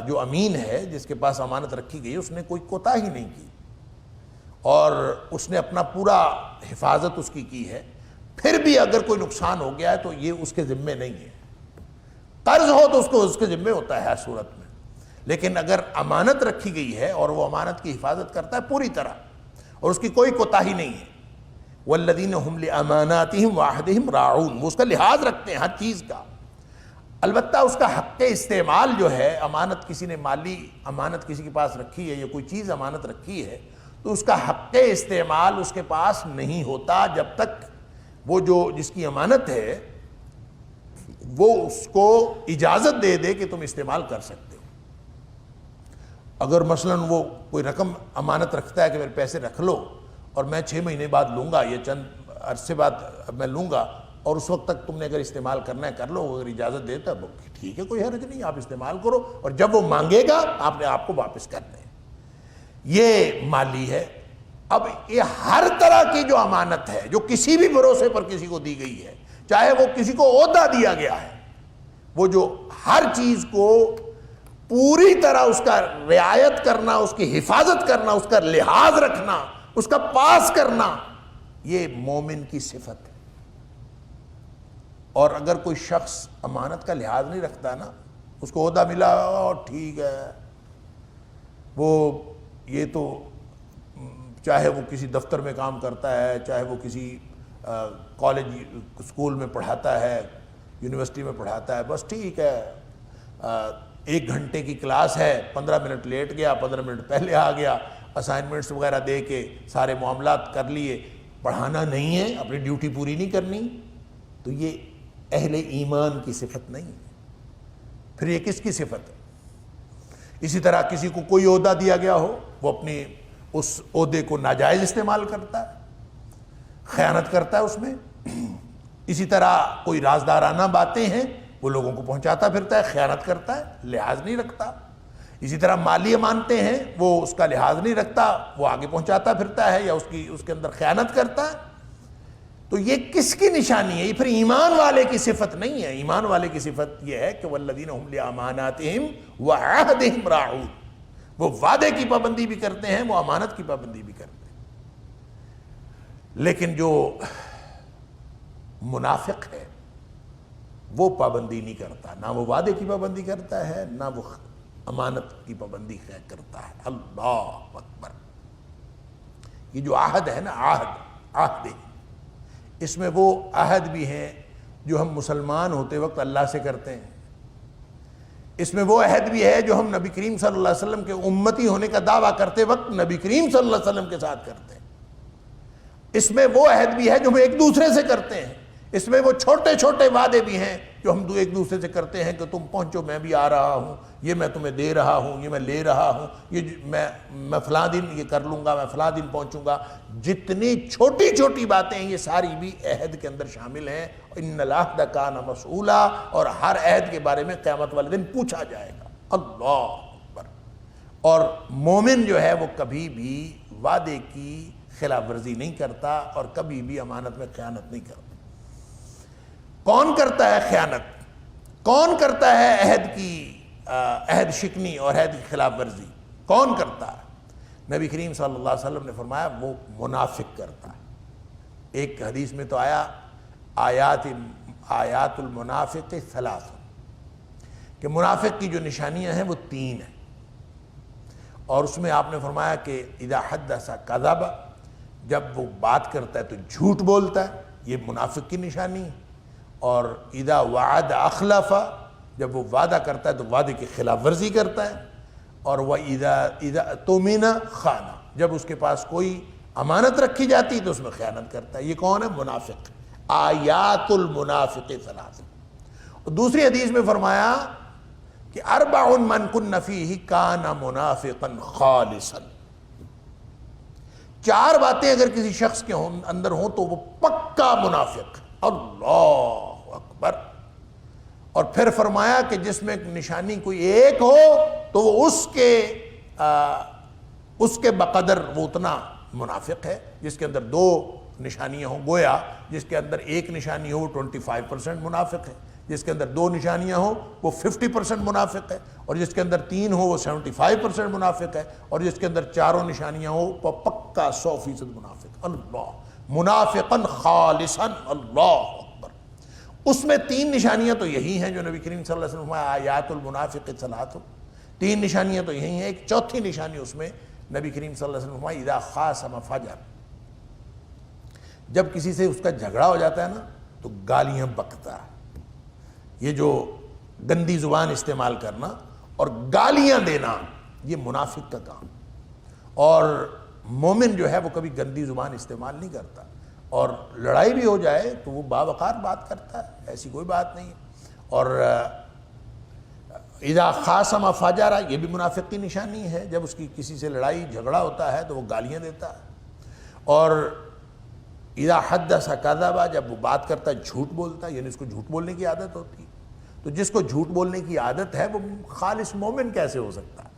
جو امین ہے، جس کے پاس امانت رکھی گئی، اس نے کوئی کوتاہی نہیں کی اور اس نے اپنا پورا حفاظت اس کی ہے، پھر بھی اگر کوئی نقصان ہو گیا ہے تو یہ اس کے ذمے نہیں ہے۔ قرض ہو تو اس کے ذمے ہوتا ہے ہر صورت میں، لیکن اگر امانت رکھی گئی ہے اور وہ امانت کی حفاظت کرتا ہے پوری طرح اور اس کی کوئی کوتاہی نہیں ہے، والذین هم لاماناتهم وعہدہم راعون، وہ اس کا لحاظ رکھتے ہیں ہر چیز کا۔ البتہ اس کا حق استعمال جو ہے، امانت کسی نے مالی امانت کسی کے پاس رکھی ہے یا کوئی چیز امانت رکھی ہے، تو اس کا حق استعمال اس کے پاس نہیں ہوتا جب تک وہ جس کی امانت ہے وہ اس کو اجازت دے دے کہ تم استعمال کر سکتے ہو۔ اگر مثلا وہ کوئی رقم امانت رکھتا ہے کہ میرے پیسے رکھ لو اور میں 6 مہینے بعد لوں گا یا چند عرصے بعد میں لوں گا، اور اس وقت تک تم نے اگر استعمال کرنا ہے کر لو، اگر اجازت دیتا ہے ٹھیک ہے، کوئی حرج نہیں، آپ استعمال کرو، اور جب وہ مانگے گا آپ نے آپ کو واپس کرنا ہے۔ یہ مالی ہے۔ اب یہ ہر طرح کی جو امانت ہے جو کسی بھی بھروسے پر کسی کو دی گئی ہے، چاہے وہ کسی کو عہدہ دیا گیا ہے، وہ جو ہر چیز کو پوری طرح اس کا رعایت کرنا، اس کی حفاظت کرنا، اس کا لحاظ رکھنا، اس کا پاس کرنا، یہ مومن کی صفت ہے۔ اور اگر کوئی شخص امانت کا لحاظ نہیں رکھتا نا، اس کو عہدہ ملا اور ٹھیک ہے، وہ یہ تو چاہے وہ کسی دفتر میں کام کرتا ہے، چاہے وہ کسی کالج اسکول میں پڑھاتا ہے، یونیورسٹی میں پڑھاتا ہے، بس ٹھیک ہے، 1 گھنٹے کی کلاس ہے، 15 منٹ لیٹ گیا، 15 منٹ پہلے آ گیا، اسائنمنٹس وغیرہ دے کے سارے معاملات کر لیے، پڑھانا نہیں ہے، اپنی ڈیوٹی پوری نہیں کرنی، تو یہ اہل ایمان کی صفت نہیں ہے۔ پھر یہ کس کی صفت ہے؟ اسی طرح کسی کو کوئی عہدہ دیا گیا ہو، وہ اپنے اس عہدے کو ناجائز استعمال کرتا ہے، خیانت کرتا ہے اس میں، اسی طرح کوئی رازدارانہ باتیں ہیں وہ لوگوں کو پہنچاتا پھرتا ہے، خیانت کرتا ہے، لحاظ نہیں رکھتا۔ اسی طرح مالی امانتیں ہیں، وہ اس کا لحاظ نہیں رکھتا، وہ آگے پہنچاتا پھرتا ہے یا اس کے اندر خیانت کرتا ہے۔ تو یہ کس کی نشانی ہے؟ یہ پھر ایمان والے کی صفت نہیں ہے۔ ایمان والے کی صفت یہ ہے کہ والذین هم لاماناتہم وعہدہم راعون، وہ وعدے کی پابندی بھی کرتے ہیں، وہ امانت کی پابندی بھی کرتے ہیں۔ لیکن جو منافق ہے وہ پابندی نہیں کرتا، نہ وہ وعدے کی پابندی کرتا ہے، نہ وہ امانت کی پابندی کرتا ہے۔ اللہ اکبر۔ یہ جو عہد ہے نا، عہد اس میں وہ عہد بھی ہیں جو ہم مسلمان ہوتے وقت اللہ سے کرتے ہیں، اس میں وہ عہد بھی ہے جو ہم نبی کریم صلی اللہ علیہ وسلم کے امتی ہونے کا دعویٰ کرتے وقت نبی کریم صلی اللہ علیہ وسلم کے ساتھ کرتے ہیں، اس میں وہ عہد بھی ہے جو ہم ایک دوسرے سے کرتے ہیں، اس میں وہ چھوٹے چھوٹے وعدے بھی ہیں جو ہم ایک دوسرے سے کرتے ہیں کہ تم پہنچو میں بھی آ رہا ہوں، یہ میں تمہیں دے رہا ہوں، یہ میں لے رہا ہوں، یہ میں فلاں دن یہ کر لوں گا، میں فلاں دن پہنچوں گا۔ جتنی چھوٹی چھوٹی باتیں ہیں یہ ساری بھی عہد کے اندر شامل ہیں۔ ان العہد کان مسئولا، اور ہر عہد کے بارے میں قیامت والے دن پوچھا جائے گا۔ اللہ اکبر۔ اور مومن جو ہے وہ کبھی بھی وعدے کی خلاف ورزی نہیں کرتا اور کبھی بھی امانت میں خیانت نہیں کرتا۔ کون کرتا ہے خیانت؟ کون کرتا ہے عہد شکنی اور عہد کی خلاف ورزی؟ کون کرتا ہے؟ نبی کریم صلی اللہ علیہ وسلم نے فرمایا وہ منافق کرتا ہے۔ ایک حدیث میں تو آیا آیات المنافق ثلاث، کہ منافق کی جو نشانیاں ہیں وہ 3 ہیں، اور اس میں آپ نے فرمایا کہ اذا حدث کذب، جب وہ بات کرتا ہے تو جھوٹ بولتا ہے، یہ منافق کی نشانی ہے۔ اور اذا وعد اخلف، جب وہ وعدہ کرتا ہے تو وعدے کی خلاف ورزی کرتا ہے۔ اور اذا اؤتمن خان، جب اس کے پاس کوئی امانت رکھی جاتی تو اس میں خیانت کرتا ہے۔ یہ کون ہے؟ منافق۔ آیات المنافق ثلاث۔ اور دوسری حدیث میں فرمایا کہ 4 من کن فیہ کان منافقا خالصا، 4 باتیں اگر کسی شخص کے اندر ہوں تو وہ پکا منافق۔ اللہ اکبر۔ اور پھر فرمایا کہ جس میں نشانی کوئی ایک ہو تو وہ اس کے بقدر وہ اتنا منافق ہے، جس کے اندر 2 نشانیاں ہوں، گویا جس کے اندر ایک نشانی ہو وہ 25% منافق ہے، جس کے اندر 2 نشانیاں ہوں وہ 50% منافق ہے، اور جس کے اندر 3 ہو وہ 75% منافق ہے، اور جس کے اندر 4 نشانیاں ہو وہ پکا 100% منافق۔ اللہ، منافقا خالصا۔ اللہ اکبر۔ اس میں 3 نشانیاں تو یہی ہیں جو نبی کریم صلی اللہ علیہ وسلم آیات المنافق ثلاث، 3 نشانیاں تو یہی ہیں۔ ایک چوتھی نشانی اس میں نبی کریم صلی اللہ علیہ وسلم اذا خاصم فجر، جب کسی سے اس کا جھگڑا ہو جاتا ہے نا تو گالیاں بکتا ہے۔ یہ جو گندی زبان استعمال کرنا اور گالیاں دینا یہ منافق کا کام، اور مومن جو ہے وہ کبھی گندی زبان استعمال نہیں کرتا، اور لڑائی بھی ہو جائے تو وہ باوقار بات کرتا ہے، ایسی کوئی بات نہیں ہے۔ اور اذا خاصم فجر، یہ بھی منافق کی نشانی ہے، جب اس کی کسی سے لڑائی جھگڑا ہوتا ہے تو وہ گالیاں دیتا ہے۔ اور اذا حدث کذب، جب وہ بات کرتا ہے جھوٹ بولتا ہے، یعنی اس کو جھوٹ بولنے کی عادت ہوتی ہے۔ تو جس کو جھوٹ بولنے کی عادت ہے وہ خالص مومن کیسے ہو سکتا ہے؟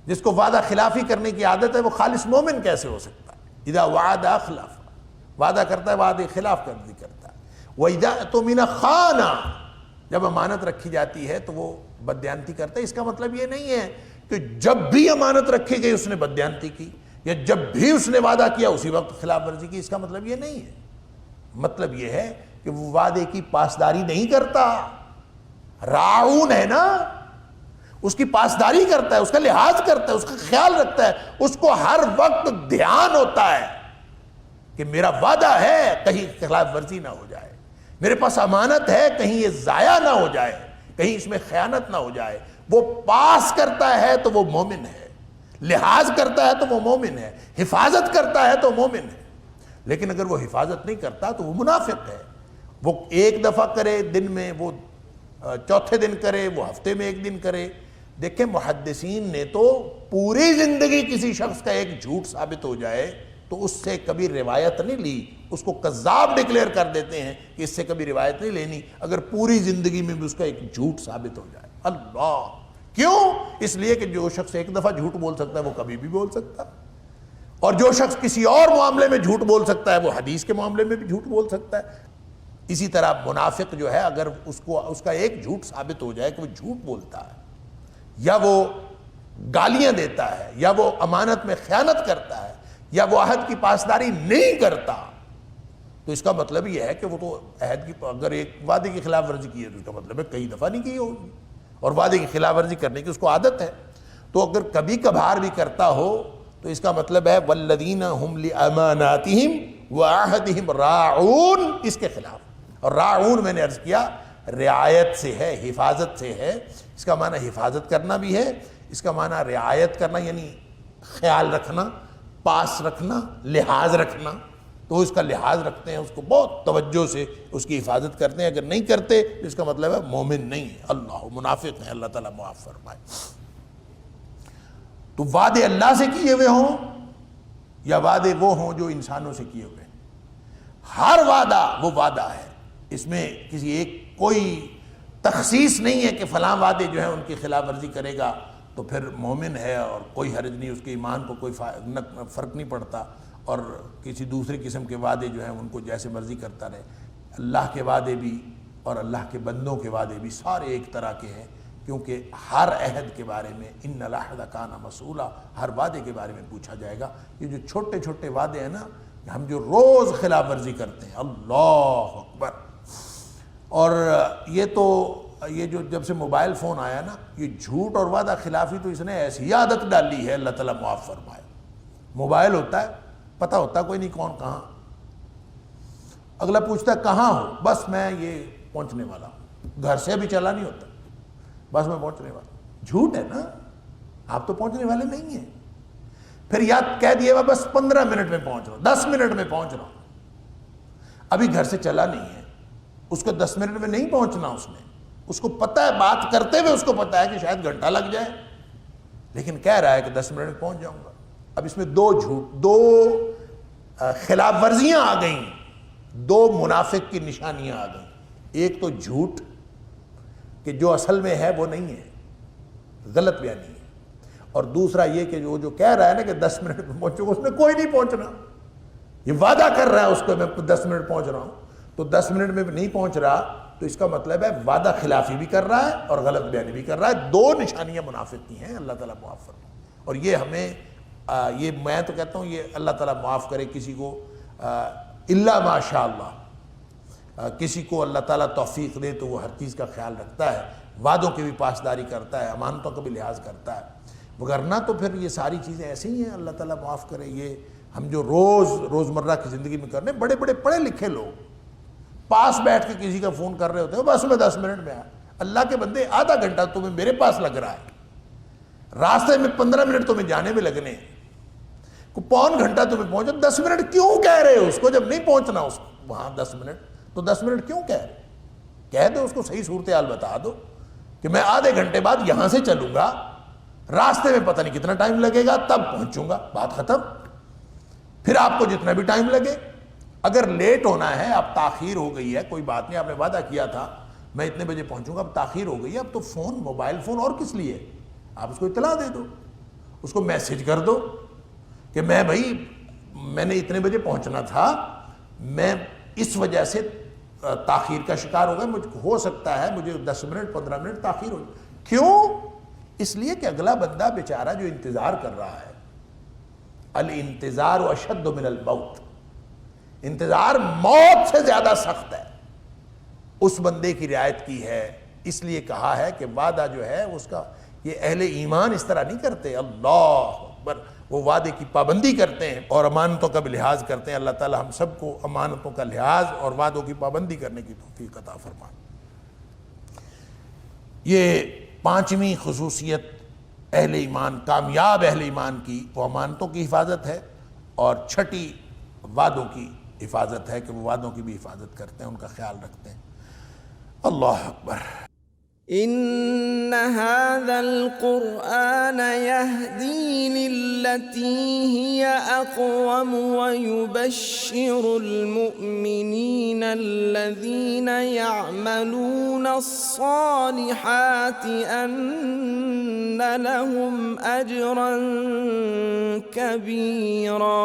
جس کو وعدہ خلافی کرنے کی عادت ہے وہ خالص مومن کیسے ہو سکتا ہے؟ اذا وعد اخلف، وعدہ کرتا ہے وعدے خلاف کرتا ہے۔ وَإِذَا اؤْتُمِنَ خَانَ، جب امانت رکھی جاتی ہے تو وہ بددیانتی کرتا ہے۔ اس کا مطلب یہ نہیں ہے کہ جب بھی امانت رکھی گئی اس نے بددیانتی کی، یا جب بھی اس نے وعدہ کیا اسی وقت خلاف ورزی کی، اس کا مطلب یہ نہیں ہے۔ مطلب یہ ہے کہ وہ وعدے کی پاسداری نہیں کرتا، راعون ہے نا، اس کی پاسداری کرتا ہے، اس کا لحاظ کرتا ہے، اس کا خیال رکھتا ہے، اس کو ہر وقت دھیان ہوتا ہے کہ میرا وعدہ ہے کہیں خلاف ورزی نہ ہو جائے، میرے پاس امانت ہے کہیں یہ ضائع نہ ہو جائے، کہیں اس میں خیانت نہ ہو جائے۔ وہ پاس کرتا ہے تو وہ مومن ہے، لحاظ کرتا ہے تو وہ مومن ہے، حفاظت کرتا ہے تو مومن ہے۔ لیکن اگر وہ حفاظت نہیں کرتا تو وہ منافق ہے۔ وہ ایک دفعہ کرے دن میں، وہ چوتھے دن کرے، وہ ہفتے میں 1 دن کرے۔ دیکھیں محدثین نے تو پوری زندگی کسی شخص کا ایک جھوٹ ثابت ہو جائے تو اس سے کبھی روایت نہیں لی، اس کو کذاب ڈکلیئر کر دیتے ہیں کہ اس سے کبھی روایت نہیں لینی، اگر پوری زندگی میں بھی اس کا ایک جھوٹ ثابت ہو جائے۔ اللہ کیوں؟ اس لیے کہ جو شخص ایک دفعہ جھوٹ بول سکتا ہے وہ کبھی بھی بول سکتا ہے، اور جو شخص کسی اور معاملے میں جھوٹ بول سکتا ہے وہ حدیث کے معاملے میں بھی جھوٹ بول سکتا ہے۔ اسی طرح منافق جو ہے اگر اس کا ایک جھوٹ ثابت ہو جائے کہ وہ جھوٹ بولتا ہے، یا وہ گالیاں دیتا ہے، یا وہ امانت میں خیانت کرتا ہے، یا وہ عہد کی پاسداری نہیں کرتا، تو اس کا مطلب یہ ہے کہ وہ تو عہد کی، اگر ایک وعدے کی خلاف ورزی کی ہے تو اس کا مطلب ہے کئی دفعہ نہیں کی ہوگی، اور وعدے کی خلاف ورزی کرنے کی اس کو عادت ہے۔ تو اگر کبھی کبھار بھی کرتا ہو تو اس کا مطلب ہے والذین ہم لاماناتہم وعہدہم راعون، اس کے خلاف۔ اور راعون میں نے عرض کیا رعایت سے ہے، حفاظت سے ہے، اس کا معنی حفاظت کرنا بھی ہے، اس کا معنی رعایت کرنا یعنی خیال رکھنا، پاس رکھنا، لحاظ رکھنا، تو اس کا لحاظ رکھتے ہیں، اس کو بہت توجہ سے اس کی حفاظت کرتے ہیں، اگر نہیں کرتے تو اس کا مطلب ہے مومن نہیں ہے، اللہ منافق ہے، اللہ تعالیٰ معاف فرمائے۔ تو وعدے اللہ سے کیے ہوئے ہوں یا وعدے وہ ہوں جو انسانوں سے کیے ہوئے ہیں، ہر وعدہ وہ وعدہ ہے، اس میں کسی ایک کوئی تخصیص نہیں ہے کہ فلاں وعدے جو ہیں ان کی خلاف ورزی کرے گا تو پھر مومن ہے اور کوئی حرج نہیں، اس کے ایمان کو کوئی فرق نہیں پڑتا، اور کسی دوسرے قسم کے وعدے جو ہیں ان کو جیسے مرضی کرتا رہے۔ اللہ کے وعدے بھی اور اللہ کے بندوں کے وعدے بھی سارے ایک طرح کے ہیں، کیونکہ ہر عہد کے بارے میں ان العہد کان مسئولا، ہر وعدے کے بارے میں پوچھا جائے گا۔ یہ جو چھوٹے چھوٹے وعدے ہیں نا، ہم جو روز خلاف ورزی کرتے ہیں، اللہ اکبر، اور یہ جو جب سے موبائل فون آیا نا، یہ جھوٹ اور وعدہ خلافی تو اس نے ایسی عادت ڈالی ہے، اللہ تعالیٰ معاف فرمائے۔ موبائل ہوتا ہے، پتہ ہوتا کوئی نہیں کون کہاں، اگلا پوچھتا ہے کہاں ہو، بس میں یہ پہنچنے والا ہوں، گھر سے بھی چلا نہیں ہوتا، بس میں پہنچنے والا ہوں۔ جھوٹ ہے نا، آپ تو پہنچنے والے نہیں ہیں۔ پھر یاد کہہ دیے بس 15 منٹ میں پہنچ رہا ہوں، 10 منٹ میں پہنچ رہا ہوں، ابھی گھر سے چلا نہیں ہے، اس کو 10 منٹ میں نہیں پہنچنا، اس کو پتہ ہے، بات کرتے ہوئے اس کو پتہ ہے کہ شاید گھنٹہ لگ جائے، لیکن کہہ رہا ہے کہ 10 منٹ میں پہنچ جاؤں گا۔ اب اس میں دو خلاف ورزیاں آ گئیں، دو منافق کی نشانیاں آ گئیں، ایک تو جھوٹ کہ جو اصل میں ہے وہ نہیں ہے، غلط بیانی ہے، اور دوسرا یہ کہ جو کہہ رہا ہے نا کہ 10 منٹ میں پہنچوں گا، اس میں کوئی نہیں پہنچنا، یہ وعدہ کر رہا ہے اس کو میں 10 منٹ پہنچ رہا ہوں، تو 10 منٹ میں نہیں پہنچ رہا تو اس کا مطلب ہے وعدہ خلافی بھی کر رہا ہے اور غلط بیانی بھی کر رہا ہے۔ دو نشانیاں منافق کی ہیں، اللہ تعالیٰ معاف فرمائے۔ اور یہ ہمیں یہ میں تو کہتا ہوں یہ اللہ تعالیٰ معاف کرے کسی کو، الا ماشاء اللہ، کسی کو اللہ تعالیٰ توفیق دے تو وہ ہر چیز کا خیال رکھتا ہے، وعدوں کی بھی پاسداری کرتا ہے، امانتوں کا بھی لحاظ کرتا ہے، وگرنہ تو پھر یہ ساری چیزیں ایسے ہی ہیں، اللہ تعالیٰ معاف کرے۔ یہ ہم جو روزمرہ کی زندگی میں کرنے، بڑے بڑے پڑھے لکھے لوگ پاس بیٹھ کے کسی کا فون کر رہے ہوتے ہیں، بس میں 10 منٹ میں آیا، اللہ کے بندے آدھا گھنٹہ تمہیں میرے پاس لگ رہا ہے، راستے میں 15 منٹ تمہیں جانے میں لگنے ہیں، کو پون گھنٹہ تمہیں پہنچا، 10 منٹ کیوں کہہ رہے ہو اس کو؟ جب نہیں پہنچنا اس کو وہاں 10 منٹ تو 10 منٹ کیوں کہہ رہے؟ کہہ دو اس کو، صحیح صورتحال بتا دو کہ میں آدھے گھنٹے بعد یہاں سے چلوں گا، راستے میں پتہ نہیں کتنا ٹائم لگے گا، تب پہنچوں گا، بات ختم۔ پھر آپ کو جتنا بھی ٹائم لگے، اگر لیٹ ہونا ہے، اب تاخیر ہو گئی ہے، کوئی بات نہیں، آپ نے وعدہ کیا تھا میں اتنے بجے پہنچوں گا، اب تاخیر ہو گئی ہے، اب تو فون، موبائل فون اور کس لیے؟ آپ اس کو اطلاع دے دو، اس کو میسج کر دو کہ میں بھائی میں نے اتنے بجے پہنچنا تھا، میں اس وجہ سے تاخیر کا شکار ہو گیا، ہو سکتا ہے مجھے 10 منٹ 15 منٹ تاخیر ہو جائے۔ کیوں؟ اس لیے کہ اگلا بندہ بیچارہ جو انتظار کر رہا ہے، الانتظار اشد من الموت، انتظار موت سے زیادہ سخت ہے، اس بندے کی رعایت کی ہے۔ اس لیے کہا ہے کہ وعدہ جو ہے اس کا، یہ اہل ایمان اس طرح نہیں کرتے، اللہ اکبر، وہ وعدے کی پابندی کرتے ہیں اور امانتوں کا بھی لحاظ کرتے ہیں۔ اللہ تعالی ہم سب کو امانتوں کا لحاظ اور وعدوں کی پابندی کرنے کی توفیق عطا فرمائے۔ یہ 5ویں خصوصیت اہل ایمان، کامیاب اہل ایمان کی، وہ امانتوں کی حفاظت ہے، اور 6ٹی وعدوں کی حفاظت ہے کہ وہ وعدوں کی بھی حفاظت کرتے ہیں، ان کا خیال رکھتے ہیں۔ اللہ اکبر۔ إن هذا القرآن يهدي للتي هي أقوم ويبشر المؤمنين الذين يعملون الصالحات أن لهم أجرا كبيرا